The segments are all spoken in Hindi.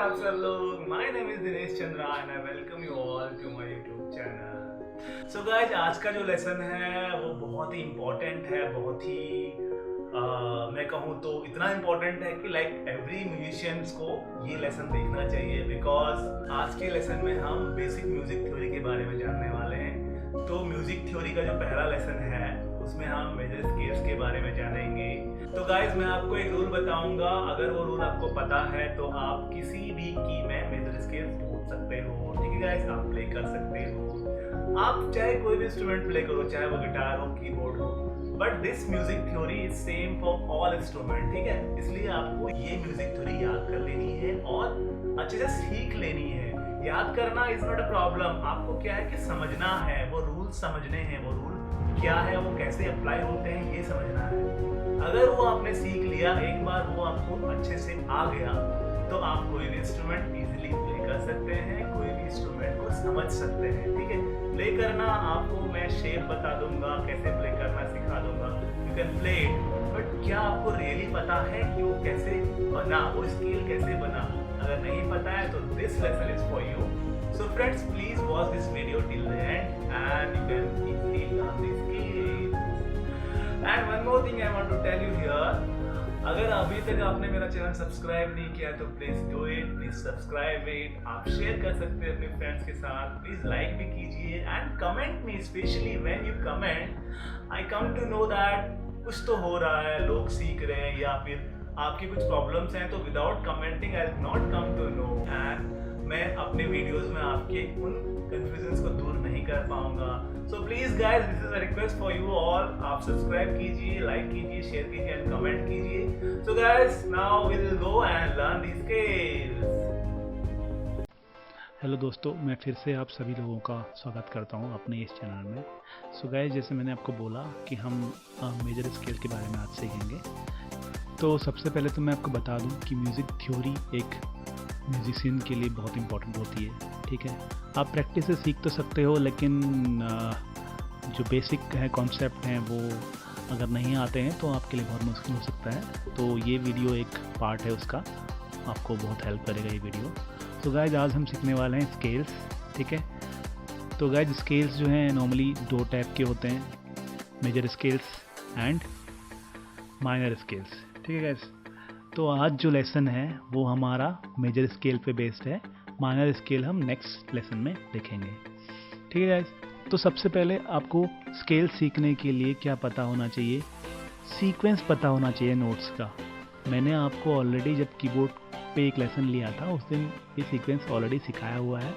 आप सब लोग? My name is Dinesh Chandra and I welcome you all to my YouTube channel. So guys, आज का जो लेसन है वो बहुत ही इम्पोर्टेंट है, बहुत ही मैं कहूँ तो इतना इम्पोर्टेंट है कि लाइक एवरी म्यूजिशियंस को ये लेसन देखना चाहिए, बिकॉज आज के लेसन में हम बेसिक म्यूजिक थ्योरी के बारे में जानने वाले हैं। तो म्यूजिक थ्योरी का जो पहला लेसन है उसमें हम मेजर स्केल्स के बारे में जानेंगे। तो गाइज, मैं आपको एक रूल बताऊंगा, अगर वो रूल आपको पता है तो आप किसी भी की में मेजर स्केल्स ढूंढ सकते हो। ठीक है गाइज, आप प्ले कर सकते हो, आप चाहे कोई भी इंस्ट्रूमेंट प्ले करो, चाहे वो गिटार हो, कीबोर्ड हो, but this music theory is same for all instrument. ठीक है, इसलिए आपको ये म्यूजिक थ्योरी याद कर लेनी है और अच्छे से सीख लेनी है। याद करना इज नॉट अ प्रॉब्लम, आपको क्या है कि समझना है, वो रूल समझने हैं, वो रूल क्या है, वो कैसे अप्लाई होते हैं, ये समझना है। अगर वो आपने सीख लिया, एक बार वो आपको अच्छे से आ गया, तो आप कोई भी इंस्ट्रूमेंट इजीली प्ले कर सकते हैं, कोई भी इंस्ट्रूमेंट को समझ सकते हैं। ठीक है, प्ले करना आपको मैं शेप बता दूंगा, कैसे प्ले करना सिखा दूंगा, you can play it, but क्या आपको रियली पता है कि वो कैसे बना, वो स्केल कैसे बना? अगर नहीं पता है तो this lesson is for you. So friends, please watch this video till the end and you can easily learn these skills. And one more thing I want to tell you here, अगर अभी तक आपने मेरा चैनल सब्सक्राइब नहीं किया तो please do it, please subscribe it. आप शेयर कर सकते हैं अपने फ्रेंड्स के साथ, प्लीज लाइक भी कीजिए and comment me, specially when you comment I come to know that कुछ तो हो रहा है, लोग सीख रहे हैं या फिर आपकी कुछ प्रॉब्लम्स हैं। तो without commenting I will not come to know, and मैं अपने वीडियोस में आपके उन कंफ्यूजन्स को दूर नहीं कर पाऊंगा। So please guys, this is a request for you all, आप सब्सक्राइब कीजिए, लाइक कीजिए, शेयर कीजिए एंड कमेंट कीजिए। So guys, now we will go and learn these scales. Hello दोस्तों, मैं फिर से आप सभी लोगों का स्वागत करता हूं अपने इस चैनल में। सो गाइस, जैसे मैंने आपको बोला कि हम मेजर स्केल के बारे में आज सीखेंगे। तो सबसे पहले तो मैं आपको बता दूं कि म्यूज़िक थ्योरी एक म्यूजिशियन के लिए बहुत इंपॉर्टेंट होती है। ठीक है, आप प्रैक्टिस से सीख तो सकते हो, लेकिन जो बेसिक है कॉन्सेप्ट हैं वो अगर नहीं आते हैं तो आपके लिए बहुत मुश्किल हो सकता है। तो ये वीडियो एक पार्ट है उसका, आपको बहुत हेल्प करेगा ये वीडियो। तो गाइज, आज हम सीखने वाले हैं स्केल्स। ठीक है, तो गाइज स्केल्स जो हैं नॉर्मली दो टाइप के होते हैं, major scales and minor scales. ठीक है गाइज, तो आज जो लेसन है वो हमारा मेजर स्केल पे बेस्ड है, माइनर स्केल हम नेक्स्ट लेसन में देखेंगे। ठीक है गाइज, तो सबसे पहले आपको स्केल सीखने के लिए क्या पता होना चाहिए? सीक्वेंस पता होना चाहिए नोट्स का। मैंने आपको ऑलरेडी जब कीबोर्ड पे एक लेसन लिया था उस दिन ये सीक्वेंस ऑलरेडी सिखाया हुआ है।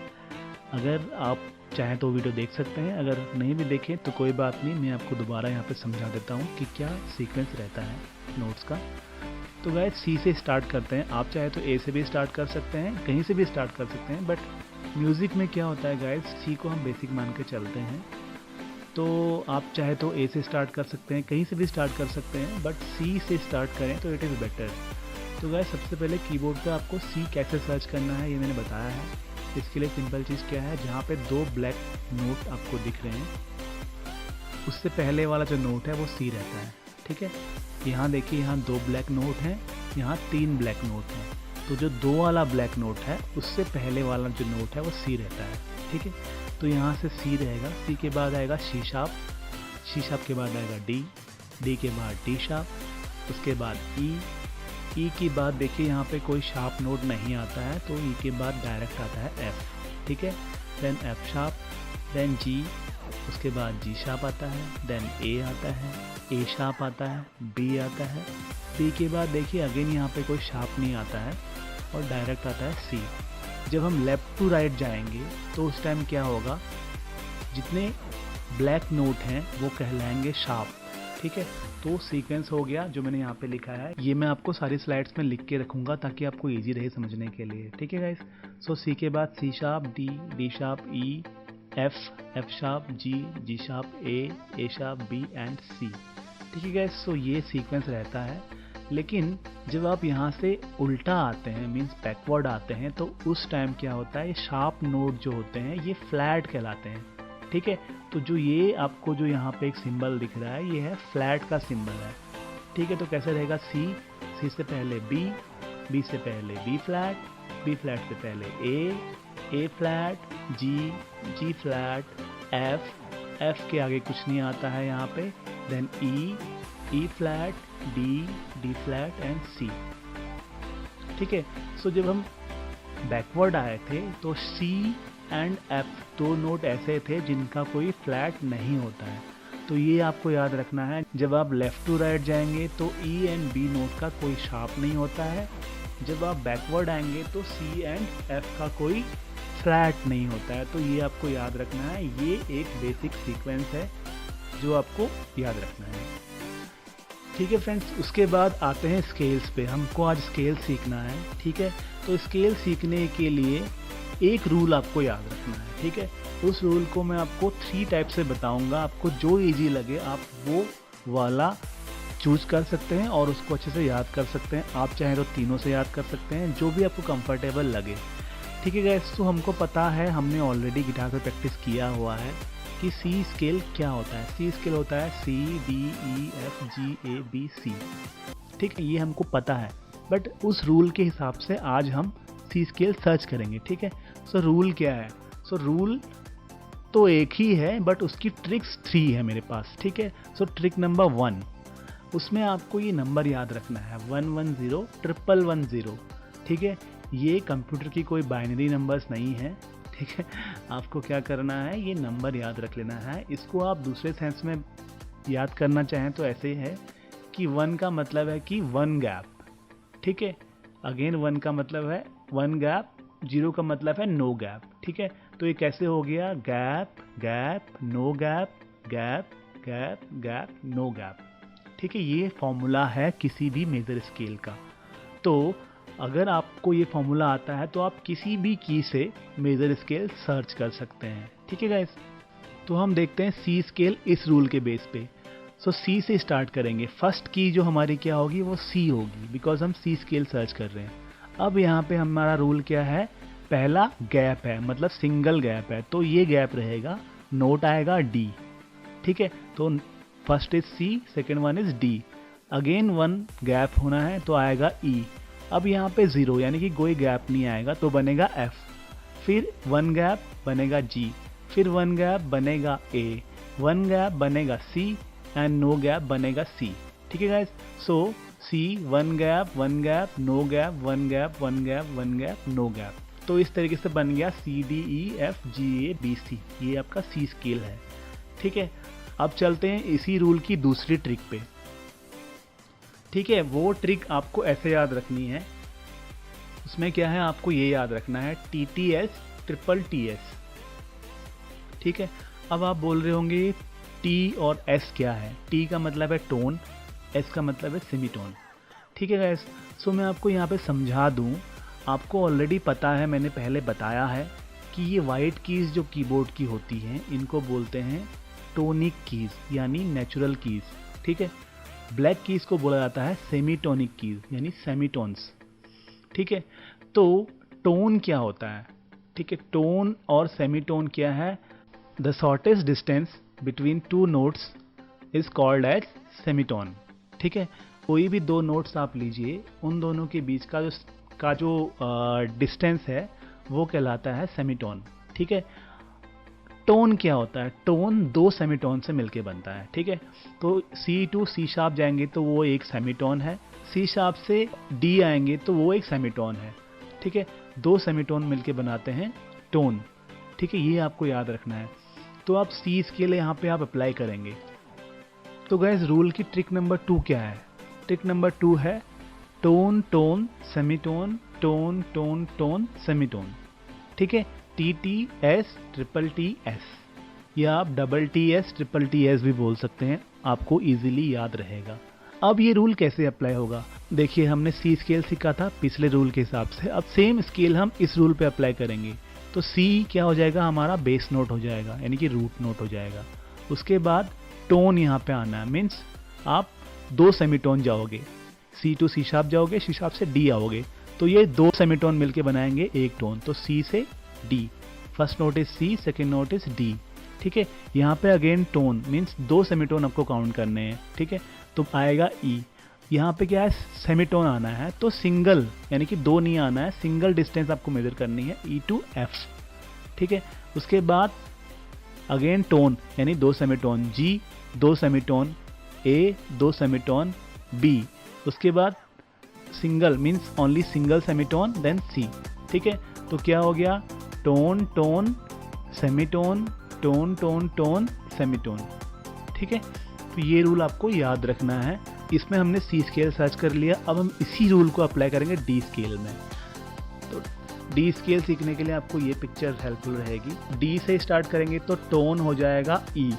अगर आप चाहें तो वीडियो देख सकते हैं, अगर नहीं भी देखें तो कोई बात नहीं, मैं आपको दोबारा यहाँ पे समझा देता हूँ कि क्या सीक्वेंस रहता है नोट्स का। तो गाइस, सी से स्टार्ट करते हैं। आप चाहे तो ए से भी स्टार्ट कर सकते हैं, कहीं से भी स्टार्ट कर सकते हैं, बट म्यूज़िक में क्या होता है गाइस, सी को हम बेसिक मान के चलते हैं। तो आप चाहे तो ए से स्टार्ट कर सकते हैं, कहीं से भी स्टार्ट कर सकते हैं, बट सी से स्टार्ट करें तो इट इज़ बेटर। तो गाइस, सबसे पहले कीबोर्ड पे आपको सी कैसे सर्च करना है ये मैंने बताया है। इसके लिए सिंपल चीज़ क्या है, जहाँ पे दो ब्लैक नोट आपको दिख रहे हैं उससे पहले वाला जो नोट है वो सी रहता है। ठीक है, यहाँ देखिए, यहाँ दो ब्लैक नोट हैं, यहाँ तीन ब्लैक नोट हैं, तो जो दो वाला ब्लैक नोट है उससे पहले वाला जो नोट है वो सी रहता है। ठीक है, तो यहाँ से सी रहेगा, सी के बाद आएगा सी शार्प, सी शार्प के बाद आएगा डी, डी के बाद डी शार्प, उसके बाद ई, ई के बाद देखिए यहाँ पे कोई शार्प नोट नहीं आता है, तो ई के बाद डायरेक्ट आता है एफ। ठीक है, देन एफ शार्प, देन जी, उसके बाद जी शार्प आता है, देन ए आता है, ए शार्प आता है, बी आता है, बी के बाद देखिए अगेन यहाँ पे कोई शार्प नहीं आता है और डायरेक्ट आता है सी। जब हम लेफ्ट टू राइट जाएंगे तो उस टाइम क्या होगा, जितने ब्लैक नोट हैं वो कहलाएंगे शार्प। ठीक है, तो सीक्वेंस हो गया जो मैंने यहाँ पे लिखा है, ये मैं आपको सारी स्लाइड्स में लिख के रखूँगा ताकि आपको ईजी रहे समझने के लिए। ठीक है गाइस, सो सी के बाद C sharp, D, D sharp, E, F, F sharp, G, G sharp, A sharp, B and C. ठीक है गाइस, सो ये सीक्वेंस रहता है। लेकिन जब आप यहाँ से उल्टा आते हैं, मीन्स बैकवर्ड आते हैं, तो उस टाइम क्या होता है, ये शार्प नोट जो होते हैं ये फ्लैट कहलाते हैं। ठीक है, तो जो ये आपको जो यहाँ पे एक सिंबल दिख रहा है ये है फ्लैट का सिंबल है। ठीक है, तो कैसे रहेगा, सी, सी से पहले बी, बी से पहले बी फ्लैट, बी फ्लैट से पहले A flat, G flat, F के आगे कुछ नहीं आता है यहाँ पे, then E flat, D flat and C. ठीक है, सो जब हम बैकवर्ड आए थे तो सी एंड एफ दो नोट ऐसे थे जिनका कोई फ्लैट नहीं होता है, तो ये आपको याद रखना है। जब आप लेफ्ट टू राइट जाएंगे तो ई एंड बी नोट का कोई शार्प नहीं होता है, जब आप बैकवर्ड आएंगे तो सी एंड एफ का कोई फ्लैट नहीं होता है, तो ये आपको याद रखना है। ये एक बेसिक सीक्वेंस है जो आपको याद रखना है। ठीक है फ्रेंड्स, उसके बाद आते हैं स्केल्स पे। हमको आज स्केल सीखना है। ठीक है, तो स्केल सीखने के लिए एक रूल आपको याद रखना है। ठीक है, उस रूल को मैं आपको 3 टाइप से बताऊंगा, आपको जो इजी लगे आप वो वाला चूज कर सकते हैं और उसको अच्छे से याद कर सकते हैं। आप चाहे तो तीनों से याद कर सकते हैं, जो भी आपको कंफर्टेबल लगे। ठीक है गाइस, तो हमको पता है, हमने ऑलरेडी गिटार पे प्रैक्टिस किया हुआ है कि सी स्केल क्या होता है। सी स्केल होता है C D E F G A B C. ठीक है, ये हमको पता है, बट उस रूल के हिसाब से आज हम सी स्केल सर्च करेंगे। ठीक है, सो रूल क्या है? सो रूल तो एक ही है बट उसकी ट्रिक्स 3 है मेरे पास। ठीक है, सो ट्रिक नंबर 1, उसमें आपको ये नंबर याद रखना है 110 111 ठीक है, ये कंप्यूटर की कोई बाइनरी नंबर्स नहीं है। ठीक है, आपको क्या करना है, ये नंबर याद रख लेना है। इसको आप दूसरे सेंस में याद करना चाहें तो ऐसे है कि 1 का मतलब है कि 1 गैप। ठीक है, अगेन 1 का मतलब है 1 गैप, 0 का मतलब है नो गैप। ठीक है, तो ये कैसे हो गया, gap gap no gap gap gap gap no gap. ठीक है, ये फॉर्मूला है किसी भी मेजर स्केल का। तो अगर आपको ये फॉर्मूला आता है तो आप किसी भी की से मेजर स्केल सर्च कर सकते हैं। ठीक है गाइस, तो हम देखते हैं सी स्केल इस रूल के बेस पे। सो सी से स्टार्ट करेंगे। फर्स्ट की जो हमारी क्या होगी वो सी होगी, बिकॉज हम सी स्केल सर्च कर रहे हैं। अब यहाँ पे हमारा रूल क्या है, पहला गैप है, मतलब सिंगल गैप है, तो ये गैप रहेगा, नोट आएगा डी। ठीक है, तो first is C, second one is D, again 1 gap होना है तो आएगा ई। अब यहाँ पे 0 यानी कि कोई गैप नहीं आएगा तो बनेगा एफ, फिर 1 गैप बनेगा जी, फिर 1 गैप बनेगा ए, 1 गैप बनेगा सी एंड नो गैप बनेगा सी। ठीक है guys, so C 1 gap 1 gap no gap 1 gap 1 gap 1 gap no gap. तो इस तरीके से बन गया C D E F G A B C, ये आपका सी स्केल है। ठीक है, अब चलते हैं इसी रूल की दूसरी ट्रिक पे। ठीक है, वो ट्रिक आपको ऐसे याद रखनी है, उसमें क्या है आपको ये याद रखना है T T S triple T S. ठीक है, अब आप बोल रहे होंगे टी और एस क्या है। टी का मतलब है टोन, एस का मतलब है सेमीटोन। ठीक है गाइस, सो मैं आपको यहाँ पे समझा दूँ, आपको ऑलरेडी पता है, मैंने पहले बताया है कि ये वाइट कीज़ जो कीबोर्ड की होती हैं इनको बोलते हैं टोनिक कीज़ यानी नेचुरल कीज़। ठीक है, ब्लैक कीज़ को बोला जाता है सेमीटोनिक कीज़ यानी सेमीटोन्स। ठीक है, तो टोन क्या होता है? ठीक है, टोन और सेमीटोन क्या है, the shortest distance between 2 notes is called as semitone. ठीक है, कोई भी 2 नोट्स आप लीजिए, उन दोनों के बीच का जो डिस्टेंस है वो कहलाता है सेमीटोन। ठीक है, टोन क्या होता है, टोन 2 सेमीटोन से मिलके बनता है। ठीक है, तो सी टू सी शार्प जाएंगे तो वो एक सेमीटोन है, सी शार्प से डी आएंगे तो वो एक सेमीटोन है। ठीक है, 2 सेमीटोन मिलके बनाते हैं टोन। ठीक है, ये आपको याद रखना है। तो आप सी स्केल यहाँ पे आप अप्लाई करेंगे। तो गाइस, रूल की ट्रिक नंबर 2 क्या है? ट्रिक नंबर 2 है tone tone semitone tone tone tone semitone. ठीक है, T T S triple T S, या आप double T S triple T S भी बोल सकते हैं, आपको इजीली याद रहेगा। अब ये रूल कैसे अप्लाई होगा? देखिए, हमने सी स्केल सीखा था पिछले रूल के हिसाब से, अब सेम स्केल हम इस रूल पे अप्लाई करेंगे। तो सी क्या हो जाएगा, हमारा बेस नोट हो जाएगा यानी कि रूट नोट हो जाएगा। उसके बाद टोन यहाँ पे आना है, मीन्स आप 2 सेमीटोन जाओगे, सी टू सी शार्प जाओगे, सी शार्प से डी आओगे, तो ये 2 सेमीटोन मिलके बनाएंगे एक टोन, तो सी से D. First note is C, second note is D. ठीक है, यहाँ पे अगेन टोन मीन्स 2 सेमीटोन आपको काउंट करने हैं। ठीक है, तो आएगा ई। यहाँ पे क्या है, सेमीटोन आना है, तो सिंगल यानी कि 2 नहीं आना है, सिंगल डिस्टेंस आपको मेजर करनी है E to F, ठीक है। उसके बाद अगेन टोन यानी 2 semitone G, 2 semitone A, 2 semitone B, उसके बाद single means only single semitone then C, ठीक है। तो क्या हो गया, tone tone semitone tone tone tone semitone, ठीक है। तो ये रूल आपको याद रखना है। इसमें हमने सी स्केल सर्च कर लिया, अब हम इसी रूल को अप्लाई करेंगे डी स्केल में। तो डी स्केल सीखने के लिए आपको ये पिक्चर हेल्पफुल रहेगी। डी से स्टार्ट करेंगे तो टोन हो जाएगा ई,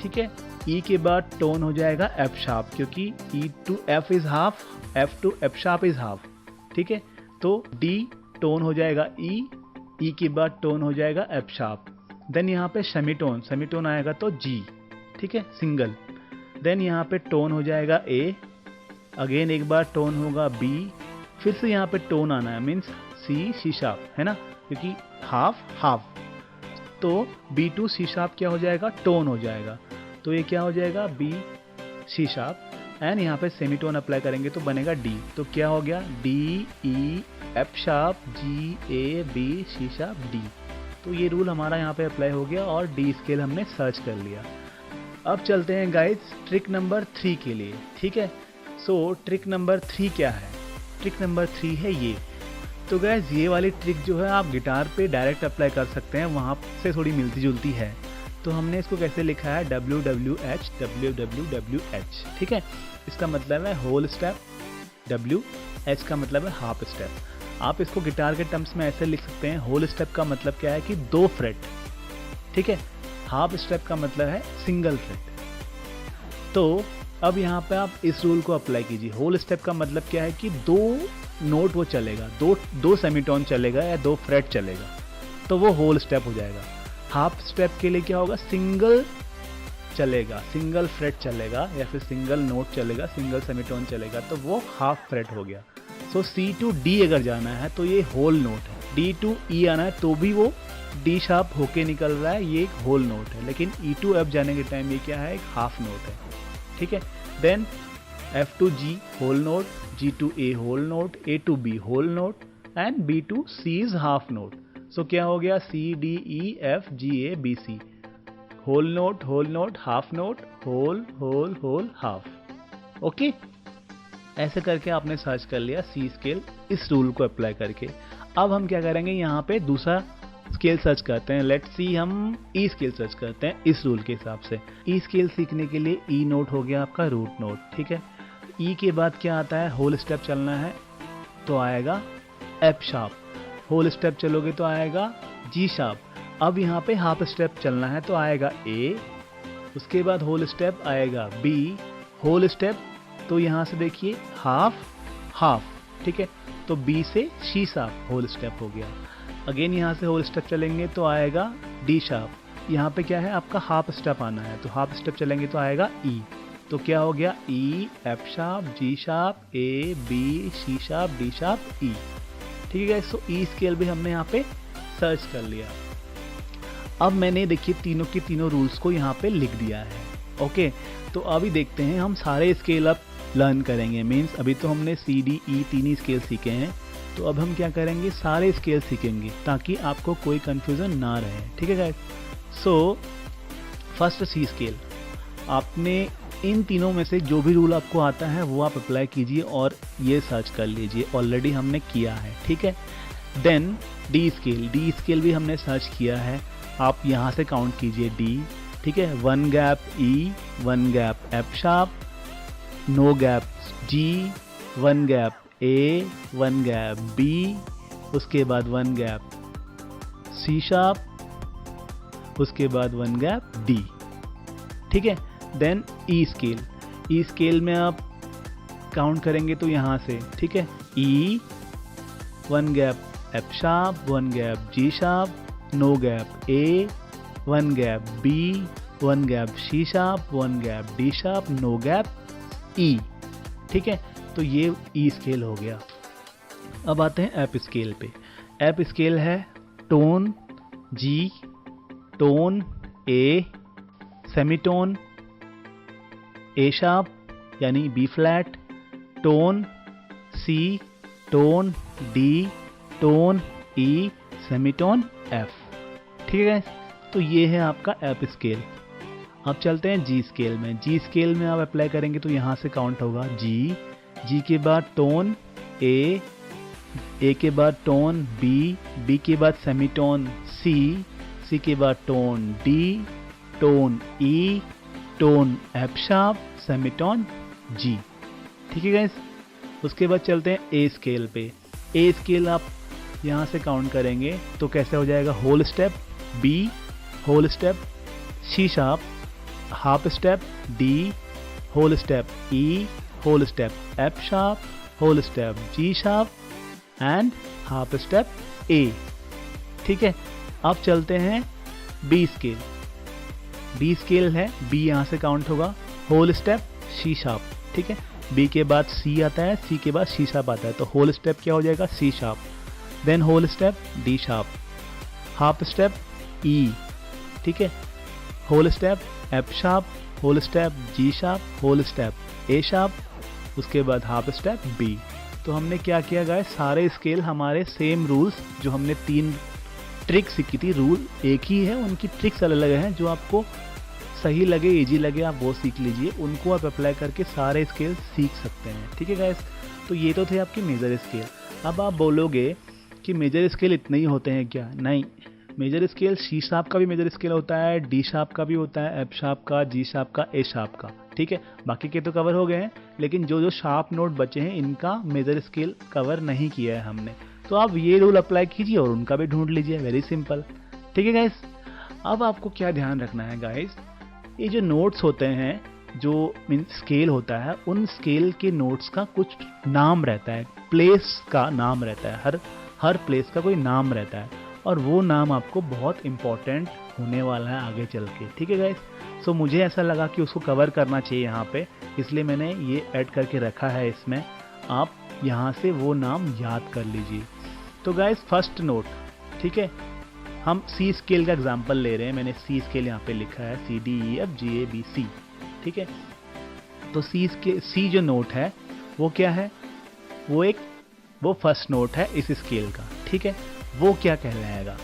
ठीक है। ई के बाद टोन हो जाएगा एफ शार्प, क्योंकि E to F is half, F to F sharp is half, ठीक है। तो डी टोन हो जाएगा ई के बाद टोन हो जाएगा एफ शार्प। देन यहाँ पे सेमीटोन, सेमीटोन आएगा तो जी, ठीक है, सिंगल। देन यहाँ पे टोन हो जाएगा ए, अगेन एक बार टोन होगा बी, फिर से यहाँ पे टोन आना है मीन्स सी शार्प, है ना, क्योंकि हाफ हाफ। तो बी टू सी शार्प क्या हो जाएगा, टोन हो जाएगा। तो ये क्या हो जाएगा, बी सी शार्प, एंड यहाँ पे सेमीटोन अप्लाई करेंगे तो बनेगा डी। तो क्या हो गया, D E F sharp G A B C sharp D. तो ये रूल हमारा यहाँ पे अप्लाई हो गया और डी स्केल हमने सर्च कर लिया। अब चलते हैं गाइज ट्रिक नंबर 3 के लिए, ठीक है। सो ट्रिक नंबर 3 क्या है, ट्रिक नंबर 3 है ये। तो गाइज ये वाली ट्रिक जो है आप गिटार पे डायरेक्ट अप्लाई कर सकते हैं, वहाँ से थोड़ी मिलती जुलती है। तो हमने इसको कैसे लिखा है, WWH WWWH, ठीक है। इसका मतलब है होल स्टेप, W H का मतलब है हाफ स्टेप। आप इसको गिटार के टर्म्स में ऐसे लिख सकते हैं, होल स्टेप का मतलब क्या है कि 2 फ्रेट, ठीक है। हाफ स्टेप का मतलब है सिंगल फ्रेट। तो अब यहाँ पे आप इस रूल को अप्लाई कीजिए। होल स्टेप का मतलब क्या है कि 2 नोट वो चलेगा, दो सेमीटोन चलेगा या 2 फ्रेट चलेगा, तो वो होल स्टेप हो जाएगा। हाफ स्टेप के लिए क्या होगा, सिंगल चलेगा, सिंगल फ्रेट चलेगा या फिर सिंगल नोट चलेगा, सिंगल सेमीटोन चलेगा, तो वो हाफ फ्रेट हो गया। सो सी टू डी अगर जाना है तो ये होल नोट है, डी टू ई आना है तो भी वो डी शार्प होके निकल रहा है, ये एक होल नोट है। लेकिन ई टू एफ जाने के टाइम ये क्या है, एक हाफ नोट है, ठीक है। Then F to G whole note, G to A whole note, A to B whole note and B to C is half note. So क्या हो गया, C D E F G A B C, whole note half note, whole whole whole half. Okay, ऐसे करके आपने सर्च कर लिया सी स्केल इस रूल को अप्लाई करके। अब हम क्या करेंगे, यहाँ पे दूसरा स्केल सर्च करते हैं। लेट्स सी हम ई स्केल सर्च करते हैं इस रूल के हिसाब से। ई स्केल सीखने के लिए ई नोट हो गया आपका रूट नोट, ठीक है। ई के बाद क्या आता है, होल स्टेप चलना है तो आएगा एफ शार्प, होल स्टेप चलोगे तो आएगा जी शार्प। अब यहाँ पे हाफ स्टेप चलना है तो आएगा ए, उसके बाद होल स्टेप आएगा बी, होल स्टेप तो यहाँ से देखिए हाफ हाफ, ठीक है। तो बी से सी शार्प होल स्टेप हो गया। अगेन यहाँ से होल स्टेप चलेंगे तो आएगा डी शार्प। यहाँ पे क्या है, आपका हाफ स्टेप आना है तो हाफ स्टेप चलेंगे तो आएगा ई। तो क्या हो गया, E F sharp G sharp A B C sharp D sharp E, ठीक है। सो ई स्केल भी हमने यहाँ पे सर्च कर लिया। अब मैंने देखिए तीनों के तीनों रूल्स को यहाँ पे लिख दिया है। ओके, तो अभी देखते हैं हम सारे स्केल अप लर्न करेंगे। मीन्स अभी तो हमने सी डी ई 3 ही स्केल सीखे हैं, तो अब हम क्या करेंगे, सारे स्केल सीखेंगे ताकि आपको कोई कंफ्यूजन ना रहे, ठीक है गाइस। सो फर्स्ट सी स्केल, आपने इन तीनों में से जो भी रूल आपको आता है वो आप अप्लाई कीजिए और ये सर्च कर लीजिए, ऑलरेडी हमने किया है, ठीक है। देन डी स्केल भी हमने सर्च किया है, आप यहाँ से काउंट कीजिए डी, ठीक है। 1 gap E, 1 gap F sharp, no gap G, 1 gap A, 1 gap B, उसके बाद 1 गैप सी शार्प, उसके बाद 1 गैप डी, ठीक है। देन ई स्केल में आप काउंट करेंगे तो यहाँ से, ठीक है, E, 1 gap F sharp, 1 gap G sharp, no gap A, 1 gap B, 1 gap C sharp, 1 gap D sharp, no gap E, ठीक है। तो ये ई स्केल हो गया। अब आते हैं एफ स्केल पे। एफ स्केल है टोन जी, टोन ए, सेमीटोन ए शार्प, यानी बी फ्लैट, टोन सी, टोन डी, टोन ई, सेमीटोन एफ। ठीक है, तो ये है आपका एफ स्केल। अब चलते हैं जी स्केल में। जी स्केल में आप अप्लाई करेंगे तो यहाँ से काउंट होगा जी, जी के बाद टोन ए, ए के बाद टोन बी, बी के बाद सेमीटोन सी, सी के बाद टोन डी, टोन ई, टोन एफ शार्प, सेमीटोन जी। ठीक है गाइस, उसके बाद चलते हैं ए स्केल पे। ए स्केल आप यहाँ से काउंट करेंगे तो कैसे हो जाएगा, whole step B, whole step C sharp, half step D, whole step E, whole step F sharp, whole step G sharp and half step A. ठीक है, अब चलते हैं बी स्केल। बी स्केल है, बी यहाँ से काउंट होगा, होल स्टेप सी शार्प। ठीक है, बी के बाद सी आता है, सी के बाद सी शार्प आता है, तो होल स्टेप क्या हो जाएगा, C sharp, then whole step D sharp, half step E. ठीक है, whole step F sharp, whole step G sharp, whole step A sharp, उसके बाद हाफ स्टेप बी। तो हमने क्या किया गाइस, सारे स्केल हमारे सेम रूल्स, जो हमने 3 ट्रिक सीखी थी, रूल एक ही है, उनकी ट्रिक्स अलग अलग हैं। जो आपको सही लगे, इजी लगे, आप वो सीख लीजिए, उनको आप अप्लाई करके सारे स्केल सीख सकते हैं। ठीक है गाइस, तो ये तो थे आपके मेजर स्केल। अब आप बोलोगे कि मेजर स्केल इतने ही होते हैं क्या? नहीं, मेजर स्केल सी शार्प का भी मेजर स्केल होता है, डी शार्प का भी होता है, एफ शार्प का, जी शार्प का, ए शार्प का। ठीक है, बाकी के तो कवर हो गए हैं, लेकिन जो जो शार्प नोट बचे हैं इनका मेजर स्केल कवर नहीं किया है हमने। तो आप ये रूल अप्लाई कीजिए और उनका भी ढूंढ लीजिए, वेरी सिंपल। ठीक है गाइस, अब आपको क्या ध्यान रखना है गाइस, ये जो नोट्स होते हैं, जो स्केल होता है, उन स्केल के नोट्स का कुछ नाम रहता है, प्लेस का नाम रहता है, हर प्लेस का कोई नाम रहता है, और वो नाम आपको बहुत इंपॉर्टेंट होने वाला है आगे चल के। ठीक है गाइस, सो मुझे ऐसा लगा कि उसको कवर करना चाहिए यहाँ पे, इसलिए मैंने ये ऐड करके रखा है इसमें। आप यहाँ से वो नाम याद कर लीजिए। तो गाइस, फर्स्ट नोट, ठीक है, हम सी स्केल का एग्जांपल ले रहे हैं। मैंने सी स्केल यहाँ पे लिखा है, C D E F G A B C. ठीक है, तो सी जो नोट है वो क्या है, वो फर्स्ट नोट है इस स्केल का। ठीक है, वो क्या कहलाएगा,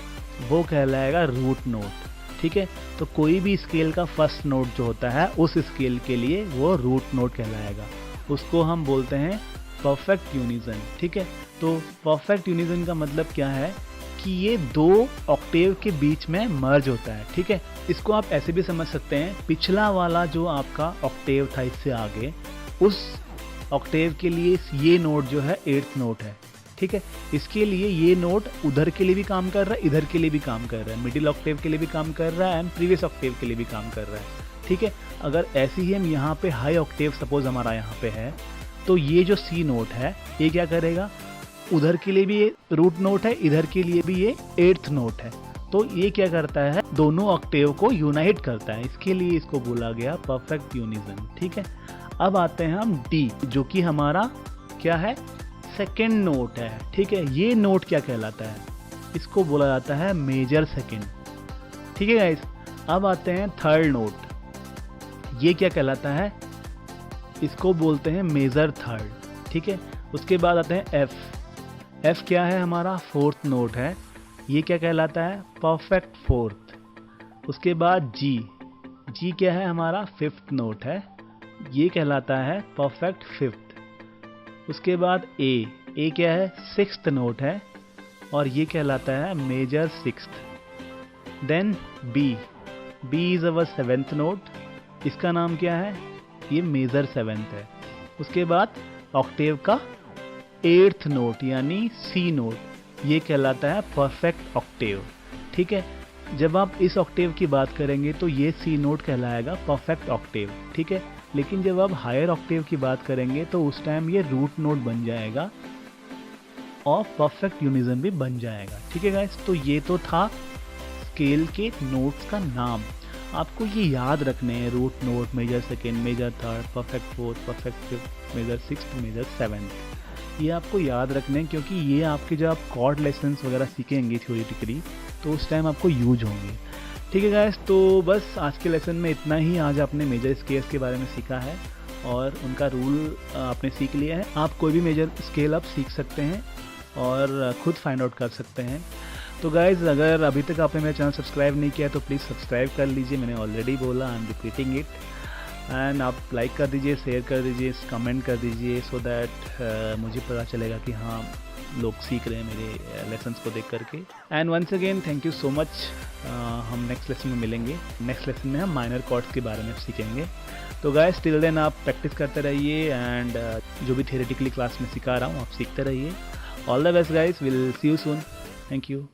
वो कहलाएगा रूट नोट। ठीक है, तो कोई भी स्केल का फर्स्ट नोट जो होता है उस स्केल के लिए वो रूट नोट कहलाएगा। उसको हम बोलते हैं परफेक्ट यूनिजन। ठीक है, तो परफेक्ट यूनिजन का मतलब क्या है कि ये 2 ऑक्टेव के बीच में मर्ज होता है। ठीक है, इसको आप ऐसे भी समझ सकते हैं, पिछला वाला जो आपका ऑक्टेव था इससे आगे, उस ऑक्टेव के लिए ये नोट जो है 8th नोट है। ठीक है, इसके लिए ये नोट उधर के लिए भी काम कर रहा है, इधर के लिए भी काम कर रहा है, मिडिल ऑक्टेव के लिए भी काम कर रहा है एंड प्रीवियस ऑक्टेव के लिए भी काम कर रहा है। ठीक है, अगर ऐसे ही हम यहाँ पे हाई ऑक्टेव सपोज हमारा यहाँ पे है, तो ये जो सी नोट है ये क्या करेगा, उधर के लिए भी ये रूट नोट है, इधर के लिए भी ये 8th नोट है, तो ये क्या करता है, दोनों ऑक्टेव को यूनाइट करता है, इसके लिए इसको बोला गया परफेक्ट यूनिजन। ठीक है, अब आते हैं हम डी, जो कि हमारा क्या है, सेकेंड नोट है। ठीक है, ये नोट क्या कहलाता है, इसको बोला जाता है मेजर सेकेंड। ठीक है गाइस, अब आते हैं थर्ड नोट, ये क्या कहलाता है, इसको बोलते हैं मेजर थर्ड। ठीक है, उसके बाद आते हैं एफ, एफ क्या है, हमारा 4th नोट है, ये क्या कहलाता है, परफेक्ट 4th। उसके बाद जी, जी क्या है, हमारा 5th नोट है, ये कहलाता है परफेक्ट 5th। उसके बाद ए, ए क्या है, 6th नोट है और ये कहलाता है major 6th। Then B, B is our 7th note, इसका नाम क्या है, ये मेजर 7th है। उसके बाद ऑक्टेव का 8th नोट यानी सी नोट, ये कहलाता है परफेक्ट ऑक्टेव। ठीक है, जब आप इस ऑक्टेव की बात करेंगे तो ये सी नोट कहलाएगा परफेक्ट ऑक्टेव। ठीक है, लेकिन जब आप हायर ऑक्टेव की बात करेंगे तो उस टाइम ये रूट नोट बन जाएगा और परफेक्ट यूनिजन भी बन जाएगा। ठीक है गाइस, तो ये तो था स्केल के नोट्स का नाम। आपको ये याद रखने हैं, root note, major second, major third, perfect 4th, perfect 5th, major 6th, major 7th, ये आपको याद रखने हैं, क्योंकि ये आपके जब आप कॉर्ड लेसन्स वगैरह सीखेंगे थ्योरेटिकली तो उस टाइम आपको यूज होंगे। ठीक है गाइस, तो बस आज के लेसन में इतना ही। आज आपने मेजर स्केल्स के बारे में सीखा है और उनका रूल आपने सीख लिया है, आप कोई भी मेजर स्केल आप सीख सकते हैं और खुद फाइंड आउट कर सकते हैं। तो गाइज़, अगर अभी तक आपने मेरा चैनल सब्सक्राइब नहीं किया तो प्लीज़ सब्सक्राइब कर लीजिए, मैंने ऑलरेडी बोला, I am repeating it. And आप लाइक कर दीजिए, शेयर कर दीजिए, कमेंट कर दीजिए, सो दैट मुझे पता चलेगा कि हाँ लोग सीख रहे हैं मेरे लेसन्स को देख करके। And once again thank you so much. हम नेक्स्ट लेसन में मिलेंगे। नेक्स्ट लेसन में हम माइनर कॉर्ड्स के बारे में सीखेंगे। तो गाइस, टिल देन आप प्रैक्टिस करते रहिए एंड जो भी थियोरेटिकली क्लास में सिखा रहा हूँ आप सीखते रहिए। All the best guys, will see you soon. Thank you.